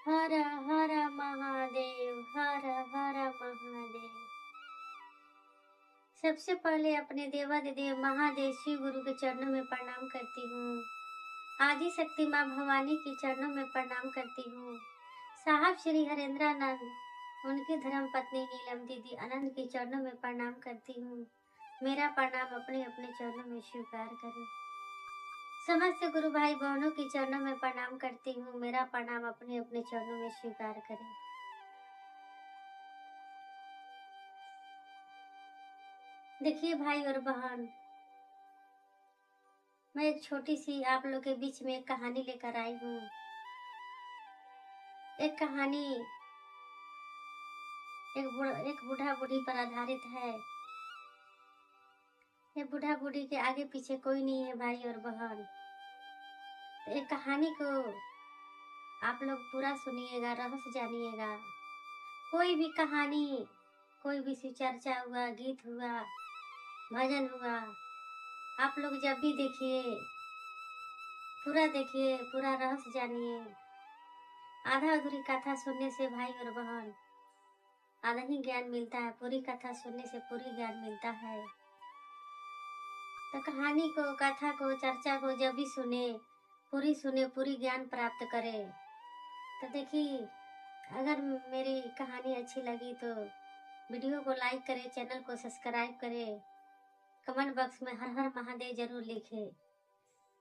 हर हर महादेव, हर हर महादेव। सबसे पहले अपने देवाधिदेव महादेव शिव गुरु के चरणों में प्रणाम करती हूँ। आदि शक्ति माँ भवानी के चरणों में प्रणाम करती हूँ। साहब श्री हरेंद्रानंद, उनकी धर्म पत्नी नीलम दीदी आनंद के चरणों में प्रणाम करती हूँ। मेरा प्रणाम अपने अपने चरणों में स्वीकार करें। समस्त गुरु भाई बहनों के चरणों में प्रणाम करती हूँ। मेरा प्रणाम अपने अपने चरणों में स्वीकार करें। देखिए भाई और बहन, मैं एक छोटी सी आप लोग के बीच में एक कहानी लेकर आई हूँ। एक कहानी एक बूढ़ा बूढ़ी पर आधारित है। ये बूढ़ा बूढ़ी के आगे पीछे कोई नहीं है भाई और बहन। तो एक कहानी को आप लोग पूरा सुनिएगा, रहस्य जानिएगा। कोई भी कहानी, कोई भी शिव चर्चा हुआ, गीत हुआ, भजन हुआ, आप लोग जब भी देखिए पूरा रहस्य जानिए। आधा अधूरी कथा सुनने से भाई और बहन आधा ही ज्ञान मिलता है, पूरी कथा सुनने से पूरी ज्ञान मिलता है। तो कहानी को, कथा को, चर्चा को जब भी सुने, पूरी ज्ञान प्राप्त करे। तो देखिए, अगर मेरी कहानी अच्छी लगी तो वीडियो को लाइक करें, चैनल को सब्सक्राइब करें, कमेंट बॉक्स में हर हर महादेव जरूर लिखें।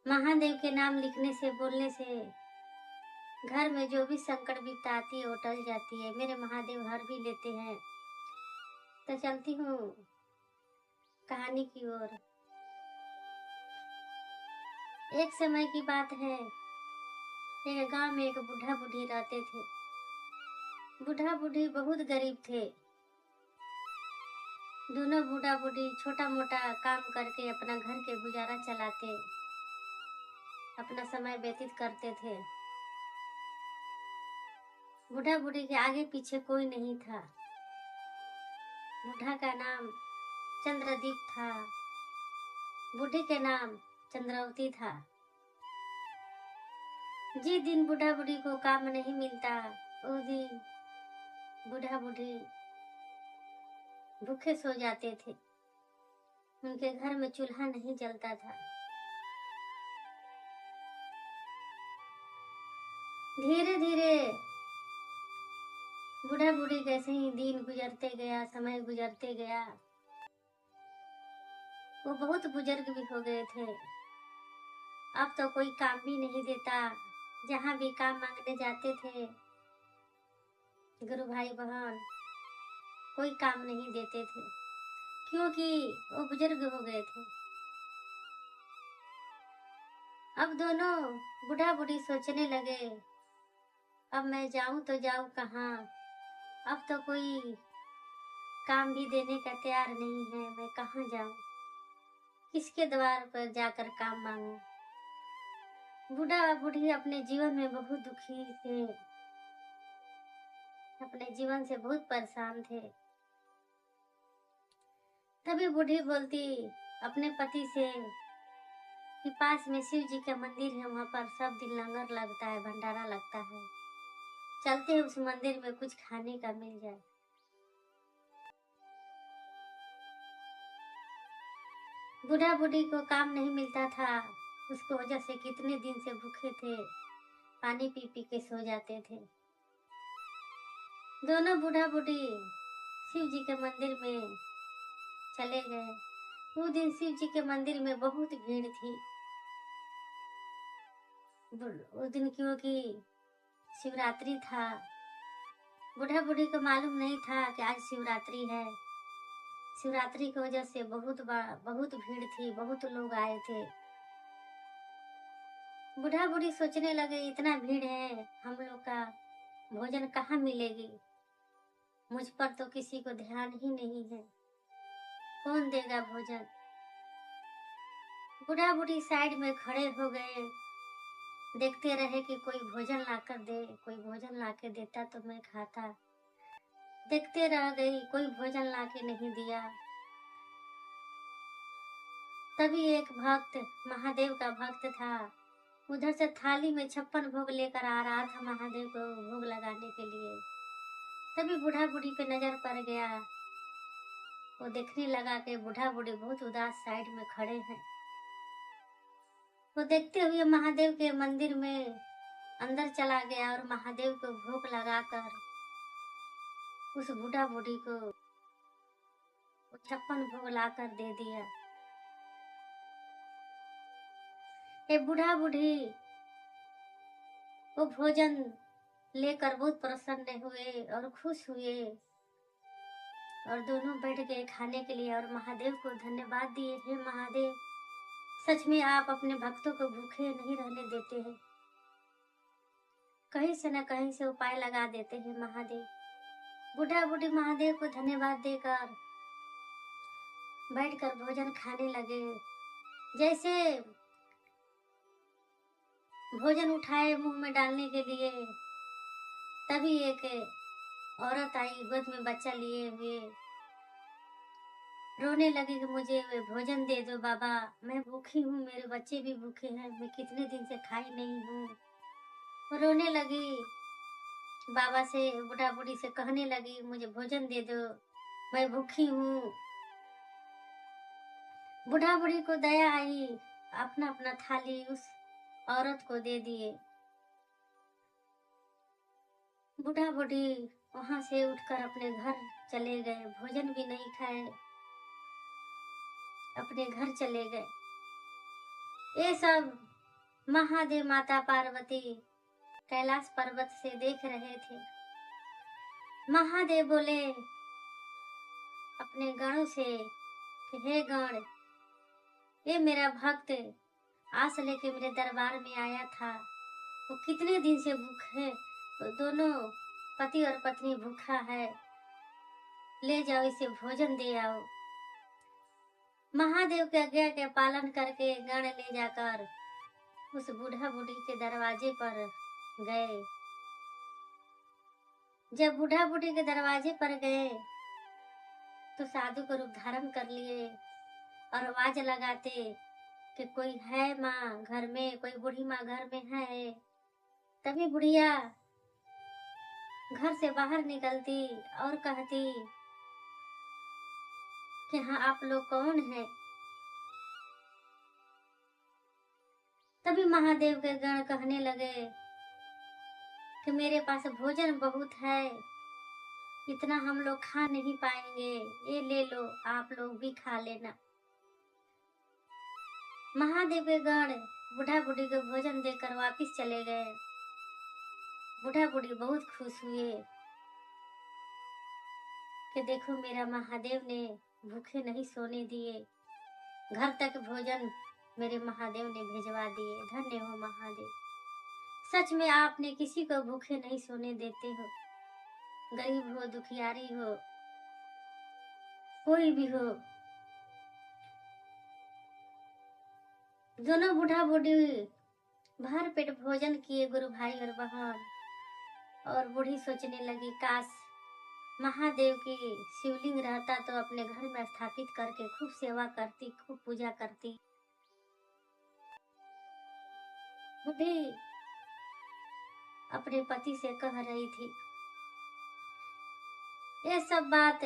महादेव के नाम लिखने से, बोलने से घर में जो भी संकट विपदा आती है वो टल जाती है। मेरे महादेव हर भी लेते हैं। तो चलती हूँ कहानी की ओर। एक समय की बात है, एक गांव में एक बूढ़ा बूढ़ी रहते थे। बूढ़ा बूढ़ी बहुत गरीब थे। दोनों बूढ़ा बूढ़ी छोटा मोटा काम करके अपना घर के गुजारा चलाते, अपना समय व्यतीत करते थे। बूढ़ा बूढ़ी के आगे पीछे कोई नहीं था। बूढ़ा का नाम चंद्रदीप था, बूढ़ी के नाम चंद्रावती था। जिस दिन बूढ़ा बूढ़ी को काम नहीं मिलता, उस दिन बूढ़ा बूढ़ी भूखे सो जाते थे। उनके घर में चूल्हा नहीं जलता था। धीरे धीरे बूढ़ा बूढ़ी कैसे ही दिन गुजरते गया, समय गुजरते गया। वो बहुत बुजुर्ग भी हो गए थे। अब तो कोई काम भी नहीं देता। जहाँ भी काम मांगने जाते थे गुरु भाई बहन, कोई काम नहीं देते थे, क्योंकि वो बुजुर्ग हो गए थे। अब दोनों बूढ़ा बूढ़ी सोचने लगे, अब मैं जाऊं तो जाऊं कहाँ। अब तो कोई काम भी देने का तैयार नहीं है। मैं कहाँ जाऊं, किसके द्वार पर जाकर काम मांगूं। बूढ़ा बूढ़ी अपने जीवन में बहुत दुखी थे, अपने जीवन से बहुत परेशान थे। तभी बूढ़ी बोलती अपने पति से कि पास में शिव जी का मंदिर है, वहां पर सब दिन लंगर लगता है, भंडारा लगता है, चलते हैं उस मंदिर में, कुछ खाने का मिल जाए। बूढ़ा बूढ़ी को काम नहीं मिलता था, उसकी वजह से कितने दिन से भूखे थे, पानी पी पी के सो जाते थे। दोनों बूढ़ा बूढ़ी शिव जी के मंदिर में चले गए। वो दिन शिव जी के मंदिर में बहुत भीड़ थी। उस दिन क्योंकि शिवरात्रि था, बूढ़ा बूढ़ी को मालूम नहीं था कि आज शिवरात्रि है। शिवरात्रि की वजह से बहुत भीड़ थी, बहुत लोग आए थे। बूढ़ा बूढ़ी सोचने लगे, इतना भीड़ है, हम लोग का भोजन कहाँ मिलेगी। मुझ पर तो किसी को ध्यान ही नहीं है, कौन देगा भोजन। बूढ़ा बूढ़ी साइड में खड़े हो गए, देखते रहे कि कोई भोजन लाकर दे, कोई भोजन लाके देता तो मैं खाता। देखते रह गई, कोई भोजन लाके नहीं दिया। तभी एक भक्त, महादेव का भक्त था, उधर से थाली में 56 भोग लेकर आ रहा था महादेव को भोग लगाने के लिए। तभी बूढ़ा बूढ़ी पे नजर पड़ गया। वो देखने लगा कि बूढ़ा बूढ़ी बहुत उदास साइड में खड़े हैं। वो देखते हुए महादेव के मंदिर में अंदर चला गया और महादेव को भोग लगाकर उस बूढ़ा बूढ़ी को 56 भोग लाकर दे दिया। ये बूढ़ा बूढ़ी वो भोजन लेकर बहुत प्रसन्न हुए और खुश हुए और दोनों बैठ गए खाने के लिए और महादेव को धन्यवाद दिए। हे महादेव, सच में आप अपने भक्तों को भूखे नहीं रहने देते हैं, कहीं से न कहीं से उपाय लगा देते हैं महादेव। बूढ़ा बूढ़ी महादेव को धन्यवाद देकर बैठकर भोजन खाने लगे। जैसे भोजन उठाए मुंह में डालने के लिए, तभी एक औरत आई गोद में बच्चा लिए हुए, रोने लगी कि मुझे भोजन दे दो बाबा, मैं भूखी हूँ, मेरे बच्चे भी भूखे हैं, मैं कितने दिन से खाई नहीं हूँ। वो रोने लगी, बाबा से बूढ़ा बूढ़ी से कहने लगी मुझे भोजन दे दो, मैं भूखी हूँ। बूढ़ा बूढ़ी को दया आई, अपना अपना थाली उस औरत को दे दिए। बूढ़ा बूढ़ी वहां से उठकर अपने घर चले गए, भोजन भी नहीं खाए, अपने घर चले गए। ये सब महादेव माता पार्वती कैलाश पर्वत से देख रहे थे। महादेव बोले अपने गणों से कि हे गण, ये मेरा भक्त आस लेके मेरे दरबार में आया था, वो कितने दिन से भूखे, वो दोनों पति और पत्नी भूखा है, ले जाओ इसे भोजन दे आओ। महादेव के आज्ञा के पालन करके गण ले जाकर उस बूढ़ा बूढ़ी के दरवाजे पर गए। जब बूढ़ा बूढ़ी के दरवाजे पर गए तो साधु को रूप धारण कर लिए और आवाज लगाते कि कोई है माँ घर में, कोई बूढ़ी माँ घर में है। तभी बुढ़िया घर से बाहर निकलती और कहती कि हाँ आप लोग कौन हैं। तभी महादेव के गण कहने लगे कि मेरे पास भोजन बहुत है, इतना हम लोग खा नहीं पाएंगे, ये ले लो, आप लोग भी खा लेना। महादेव के गण बूढ़ा बूढ़ी को भोजन देकर वापिस चले गए। बूढ़ा बूढ़ी बहुत खुश हुए कि देखो मेरा महादेव ने भूखे नहीं सोने दिए, घर तक भोजन मेरे महादेव ने भिजवा दिए। धन्य हो महादेव, सच में आपने किसी को भूखे नहीं सोने देते हो, गरीब हो, दुखियारी हो, कोई भी हो। दोनों बूढ़ा बूढ़ी भर पेट भोजन किए गुरु भाई और बहन, और बूढ़ी सोचने लगी काश महादेव की शिवलिंग रहता तो अपने घर में स्थापित करके खूब सेवा करती, खूब पूजा करती। बूढ़ी अपने पति से कह रही थी। ये सब बात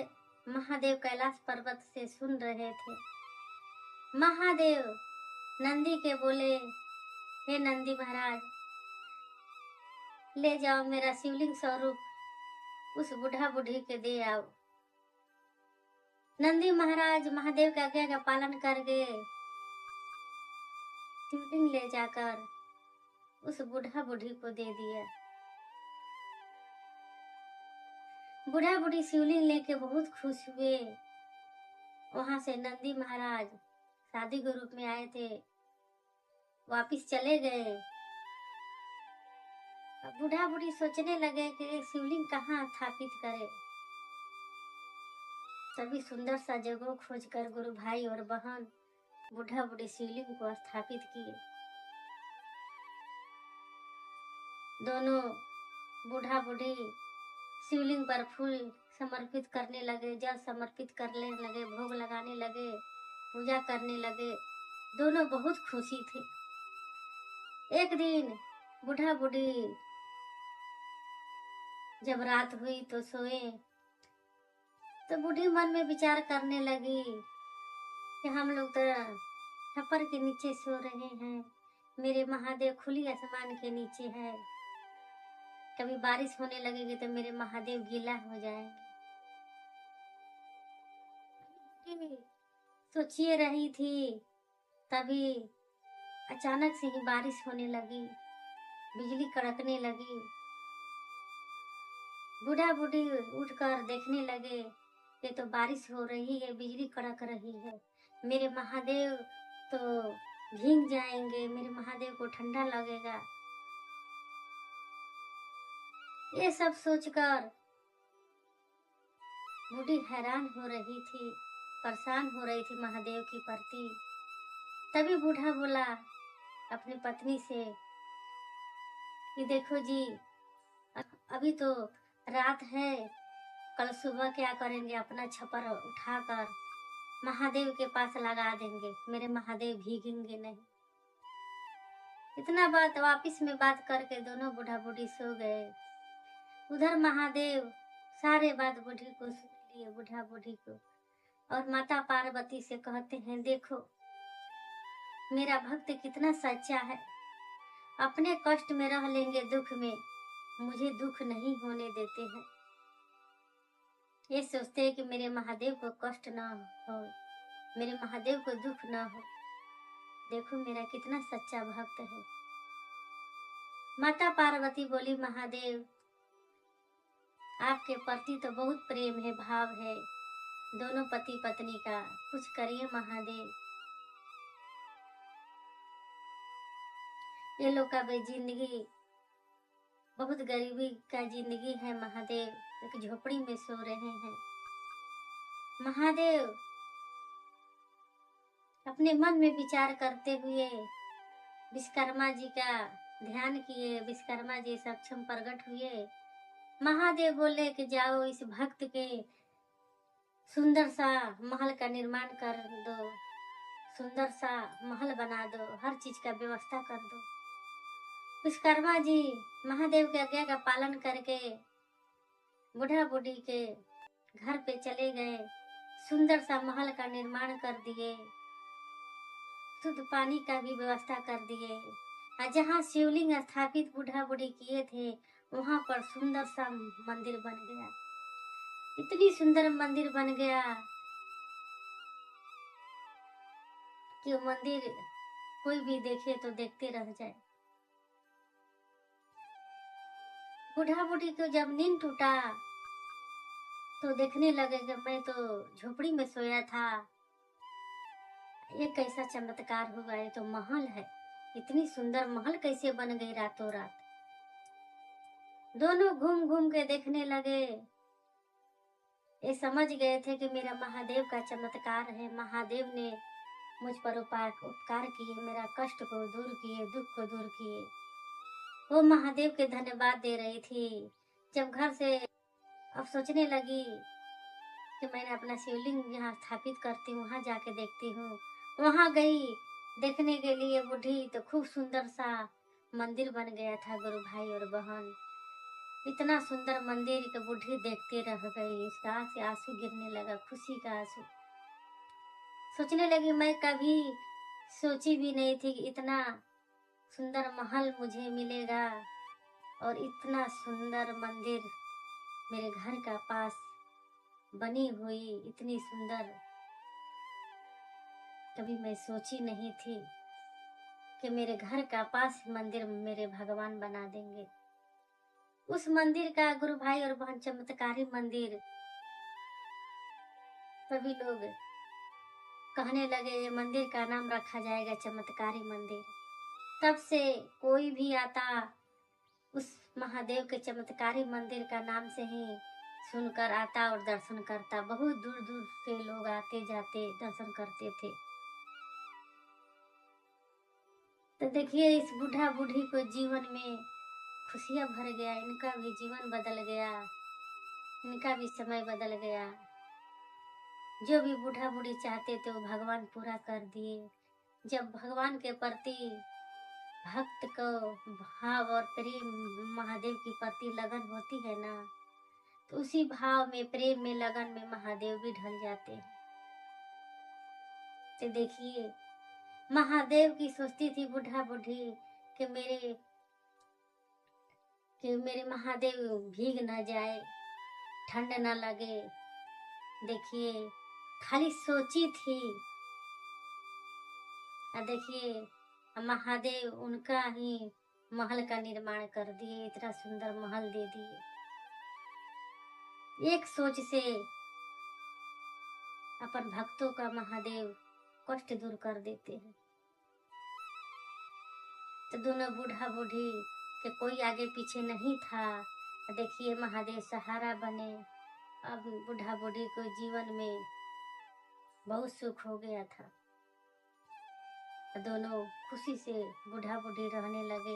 महादेव कैलाश पर्वत से सुन रहे थे। महादेव नंदी के बोले, हे नंदी महाराज, ले जाओ मेरा शिवलिंग स्वरूप उस बूढ़ा बूढ़ी के दे आओ। नंदी महाराज महादेव के आज्ञा का पालन कर गए, शिवलिंग ले जाकर उस बूढ़ा बूढ़ी को दे दिया। बूढ़ा बूढ़ी शिवलिंग लेके बहुत खुश हुए। वहां से नंदी महाराज शादी के रूप में आए थे, वापिस चले गए। अब बूढ़ा बूढ़ी सोचने लगे कि शिवलिंग कहाँ स्थापित करे। सभी सुंदर सा जगह खोजकर गुरु भाई और बहन बूढ़ा बूढ़ी शिवलिंग को स्थापित किए। दोनों बूढ़ा बूढ़ी शिवलिंग पर फूल समर्पित करने लगे, जल समर्पित करने लगे, भोग लगाने लगे, पूजा करने लगे। दोनों बहुत खुशी थे। एक दिन बूढ़ा बूढ़ी जब रात हुई तो सोए, तो बूढ़ी मन में विचार करने लगी कि हम लोग तो छप्पर के नीचे सो रहे हैं, मेरे महादेव खुली आसमान के नीचे है, कभी बारिश होने लगेगी तो मेरे महादेव गीला हो जाएंगे। सोचिए रही थी, तभी अचानक से ही बारिश होने लगी, बिजली कड़कने लगी। बूढ़ा बूढ़ी उठकर देखने लगे, ये तो बारिश हो रही है, बिजली कड़क रही है, मेरे महादेव तो भीग जाएंगे, मेरे महादेव को ठंडा लगेगा। ये सब सोचकर बूढ़ी हैरान हो रही थी, परेशान हो रही थी महादेव की प्रति। तभी बूढ़ा बोला अपनी पत्नी से कि देखो जी, अभी तो रात है, कल सुबह क्या करेंगे, अपना छप्पर उठाकर महादेव के पास लगा देंगे, मेरे महादेव भीगेंगे नहीं। इतना बात वापिस में बात करके दोनों बूढ़ा बूढ़ी सो गए। उधर महादेव सारे बात बूढ़ी को सुन लिए, बूढ़ा बूढ़ी को, और माता पार्वती से कहते हैं देखो मेरा भक्त कितना सच्चा है, अपने कष्ट में रह लेंगे, दुख में मुझे दुख नहीं होने देते हैं। ये सोचते हैं कि मेरे महादेव को कष्ट ना हो, मेरे महादेव को दुख ना हो। देखो मेरा कितना सच्चा भक्त है। माता पार्वती बोली महादेव आपके प्रति तो बहुत प्रेम है, भाव है दोनों पति पत्नी का, कुछ करिए महादेव। ये लोग का भी जिंदगी बहुत गरीबी का जिंदगी है महादेव, एक झोपड़ी में सो रहे हैं। महादेव अपने मन में विचार करते हुए विश्वकर्मा जी का ध्यान किए, विश्वकर्मा जी सक्षम प्रकट हुए। महादेव बोले कि जाओ इस भक्त के सुंदर सा महल का निर्माण कर दो, सुंदर सा महल बना दो, हर चीज का व्यवस्था कर दो। विश्वकर्मा जी महादेव के आज्ञा का पालन करके बूढ़ा बूढ़ी के घर पे चले गए, सुंदर सा महल का निर्माण कर दिए, शुद्ध पानी का भी व्यवस्था कर दिए, और जहाँ शिवलिंग स्थापित बूढ़ा बूढ़ी किए थे वहां पर सुंदर सा मंदिर बन गया। इतनी सुंदर मंदिर बन गया कि वो मंदिर कोई भी देखे तो देखते रह जाए। बूढ़ा बूढ़ी को जब नींद टूटा तो देखने लगे कि मैं तो झोपड़ी में सोया था, ये कैसा चमत्कार हुआ, ये तो महल है, इतनी सुंदर महल कैसे बन गई रातों रात। दोनों घूम घूम के देखने लगे, ये समझ गए थे कि मेरा महादेव का चमत्कार है, महादेव ने मुझ पर उपकार किए, मेरा कष्ट को दूर किए, दुख को दूर किए। वो महादेव के धन्यवाद दे रही थी। जब घर से अब सोचने लगी कि मैंने अपना शिवलिंग जहाँ स्थापित करती हूँ वहाँ जाके देखती हूँ, वहाँ गई देखने के लिए बूढ़ी, तो खूब सुंदर सा मंदिर बन गया था। गुरु भाई और बहन, इतना सुंदर मंदिर कि बूढ़ी देखते रह गई, उसका आँख से आंसू गिरने लगा, खुशी का आंसू। सोचने लगी मैं कभी सोची भी नहीं थी कि इतना सुंदर महल मुझे मिलेगा और इतना सुंदर मंदिर मेरे घर का पास बनी हुई, इतनी सुंदर कभी मैं सोची नहीं थी कि मेरे घर का पास मंदिर मेरे भगवान बना देंगे। उस मंदिर का गुरु भाई और बहन चमत्कारी मंदिर, सभी लोग कहने लगे ये मंदिर का नाम रखा जाएगा चमत्कारी मंदिर। तब से कोई भी आता उस महादेव के चमत्कारी मंदिर का नाम से ही सुनकर आता और दर्शन करता। बहुत दूर दूर से लोग आते जाते दर्शन करते थे। तो देखिए इस बूढ़ा बूढ़ी को जीवन में खुशियां भर गया, इनका भी जीवन बदल गया, इनका भी समय बदल गया। जो भी बूढ़ा बूढ़ी चाहते थे वो भगवान पूरा कर दिए। जब भगवान के प्रति भक्त को भाव और प्रेम महादेव की प्रति लगन होती है ना, तो उसी भाव में, प्रेम में, लगन में महादेव भी ढल जाते हैं। तो देखिए, महादेव की सोचती थी बूढ़ा बूढ़ी कि मेरे महादेव भीग न जाए, ठंड न लगे। देखिए, खाली सोची थी। देखिए, महादेव उनका ही महल का निर्माण कर दिए, इतना सुंदर महल दे दिए। एक सोच से अपन भक्तों का महादेव कष्ट दूर कर देते हैं। तो दोनों बूढ़ा बूढ़ी के कोई आगे पीछे नहीं था। देखिए, महादेव सहारा बने। अब बूढ़ा बूढ़ी को जीवन में बहुत सुख हो गया था। दोनों खुशी से बूढ़ा बूढ़ी रहने लगे।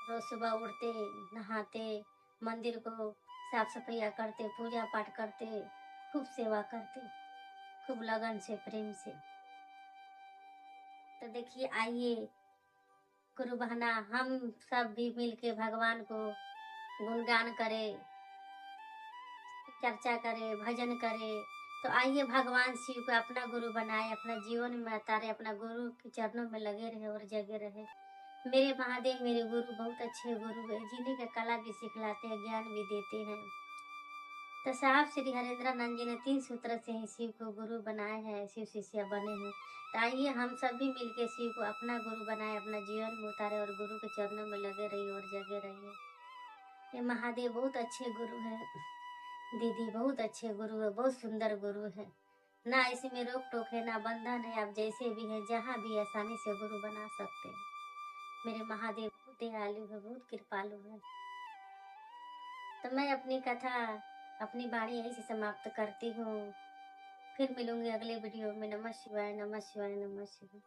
रोज सुबह उठते, नहाते, मंदिर को साफ सफाइया करते, पूजा पाठ करते, खूब सेवा करते, खूब लगन से, प्रेम से। तो देखिए, आइए गुरु बहना हम सब भी मिलके भगवान को गुणगान करें, चर्चा करे, भजन करे। तो आइए भगवान शिव को अपना गुरु बनाए, अपना जीवन में उतारे, अपना गुरु के चरणों में लगे रहे और जगे रहे। मेरे महादेव मेरे गुरु बहुत अच्छे गुरु है, जीने का कला भी सिखलाते हैं, ज्ञान भी देते हैं। तो साहब श्री हरेंद्रानंद जी ने 3 सूत्र से ही शिव को गुरु बनाए हैं, शिव शिष्य बने हैं। तो आइए हम सब भी मिलके शिव को अपना गुरु बनाए, अपना जीवन में उतारे और गुरु के चरणों में लगे रहिए और जगे रहिए। ये महादेव बहुत अच्छे गुरु हैं दीदी, बहुत अच्छे गुरु है, बहुत सुंदर गुरु है। ना इसमें रोक टोक है, ना बंधन है। आप जैसे भी हैं, जहाँ भी आसानी से गुरु बना सकते हैं। मेरे महादेव बहुत दयालु है, बहुत कृपालु है। तो मैं अपनी कथा, अपनी वाणी यहीं से समाप्त करती हूँ। फिर मिलूंगी अगले वीडियो में। नमः शिवाय, नमः शिवाय, नमः शिवाय।